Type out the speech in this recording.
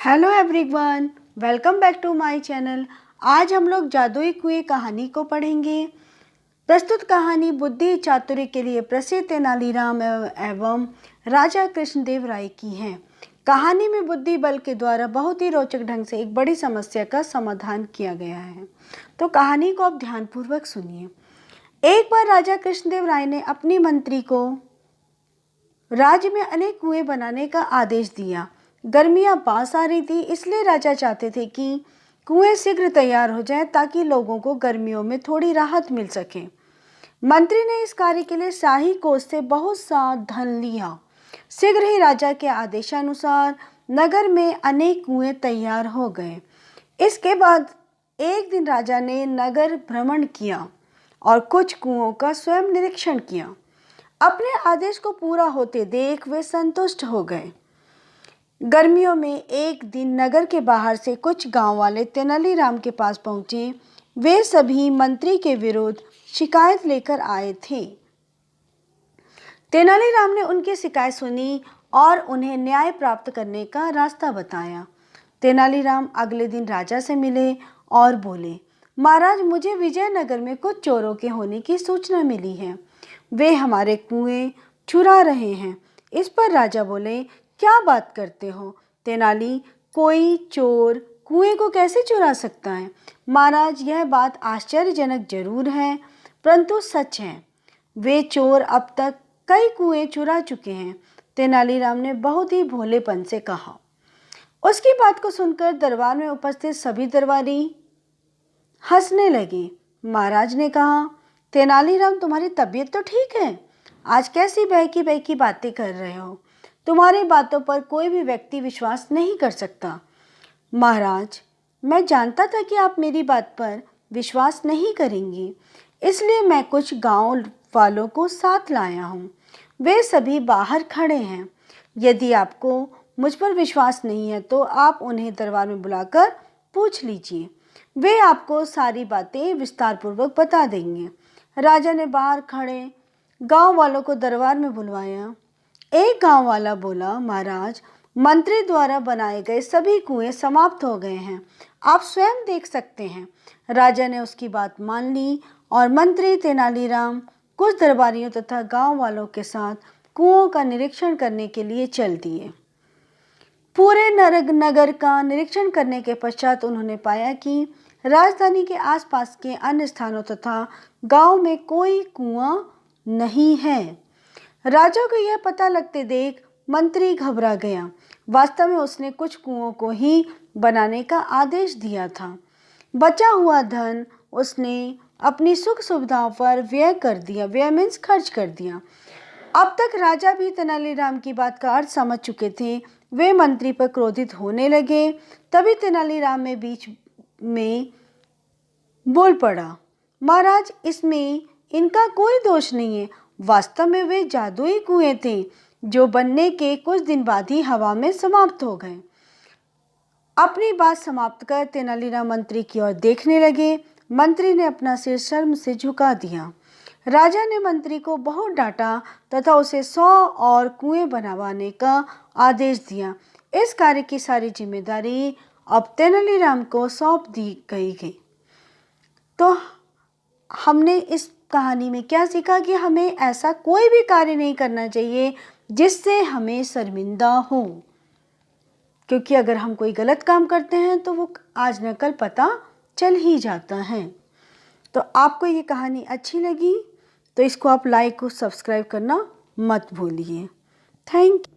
Hello everyone, welcome back to my channel. आज हम लोग जादुई कुएं कहानी को पढ़ेंगे। प्रस्तुत कहानी बुद्धि चातुर्य के लिए प्रसिद्ध तेनालीराम एवं राजा कृष्णदेव राय की है। कहानी में बुद्धि बल के द्वारा बहुत ही रोचक ढंग से एक बड़ी समस्या का समाधान किया गया है। तो कहानी को आप ध्यानपूर्वक सुनिए। एक बार राजा कृष्णदेव राय ने अपनी मंत्री को राज्य में अनेक कुएं बनाने का आदेश दिया। गर्मियां पास आ रही थी, इसलिए राजा चाहते थे कि कुएं शीघ्र तैयार हो जाएं ताकि लोगों को गर्मियों में थोड़ी राहत मिल सके। मंत्री ने इस कार्य के लिए शाही कोष से बहुत सा धन लिया। शीघ्र ही राजा के आदेशानुसार नगर में अनेक कुएं तैयार हो गए। इसके बाद एक दिन राजा ने नगर भ्रमण किया और कुछ कुओं का स्वयं निरीक्षण किया। अपने आदेश को पूरा होते देख वे संतुष्ट हो गए। गर्मियों में एक दिन नगर के बाहर से कुछ गांव वाले तेनालीराम के पास पहुंचे। वे सभी मंत्री के विरुद्ध शिकायत लेकर आए थे। तेनालीराम ने उनकी शिकायत सुनी और उन्हें न्याय प्राप्त करने का रास्ता बताया। तेनालीराम अगले दिन राजा से मिले और बोले, महाराज, मुझे विजयनगर में कुछ चोरों के होने की सूचना मिली है। वे हमारे कुएं चुरा रहे हैं। इस पर राजा बोले, क्या बात करते हो तेनाली, कोई चोर कुएं को कैसे चुरा सकता है? महाराज, यह बात आश्चर्यजनक जरूर है, परंतु सच है। वे चोर अब तक कई कुएं चुरा चुके हैं। तेनालीराम ने बहुत ही भोलेपन से कहा। उसकी बात को सुनकर दरबार में उपस्थित सभी दरबारी हंसने लगे। महाराज ने कहा, तेनालीराम, तुम्हारी तबीयत तो ठीक है? आज कैसी बहकी बहकी बातें कर रहे हो? तुम्हारी बातों पर कोई भी व्यक्ति विश्वास नहीं कर सकता। महाराज, मैं जानता था कि आप मेरी बात पर विश्वास नहीं करेंगे, इसलिए मैं कुछ गांव वालों को साथ लाया हूँ। वे सभी बाहर खड़े हैं। यदि आपको मुझ पर विश्वास नहीं है तो आप उन्हें दरबार में बुलाकर पूछ लीजिए। वे आपको सारी बातें विस्तार पूर्वक बता देंगे। राजा ने बाहर खड़े गांव वालों को दरबार में बुलवाया। एक गांव वाला बोला, महाराज, मंत्री द्वारा बनाए गए सभी कुएं समाप्त हो गए हैं। आप स्वयं देख सकते हैं। राजा ने उसकी बात मान ली और मंत्री तेनालीराम कुछ दरबारियों तथा गांव वालों के साथ कुओं का निरीक्षण करने के लिए चल दिए। पूरे नगर का निरीक्षण करने के पश्चात उन्होंने पाया कि राजधानी के आसपास के अन्य स्थानों तथा गांव में कोई कुआं नहीं है। राजा को यह पता लगते देख मंत्री घबरा गया। वास्तव में उसने कुछ कुओं को ही बनाने का आदेश दिया था। बचा हुआ धन उसने अपनी सुख सुविधाओं पर व्यय कर दिया। व्यय मीन्स खर्च कर दिया। अब तक राजा भी तेनालीराम की बात का अर्थ समझ चुके थे। वे मंत्री पर क्रोधित होने लगे। तभी तेनालीराम में बीच में बोल पड़ा, महाराज, इसमें इनका कोई दोष नहीं है। वास्तव में वे जादुई कुएं थे जो बनने के कुछ दिन बाद ही हवा में समाप्त हो गए। अपनी बात समाप्त कर तेनालीराम मंत्री की ओर देखने लगे। मंत्री ने अपना सिर शर्म से झुका दिया। राजा ने मंत्री को बहुत डांटा तथा उसे 100 और कुएं बनवाने का आदेश दिया। इस कार्य की सारी जिम्मेदारी अब तेनालीराम को सौंप दी गई। तो हमने इस कहानी में क्या सीखा कि हमें ऐसा कोई भी कार्य नहीं करना चाहिए जिससे हमें शर्मिंदा हो, क्योंकि अगर हम कोई गलत काम करते हैं तो वो आज न कल पता चल ही जाता है। तो आपको ये कहानी अच्छी लगी तो इसको आप लाइक और सब्सक्राइब करना मत भूलिए। Thank you.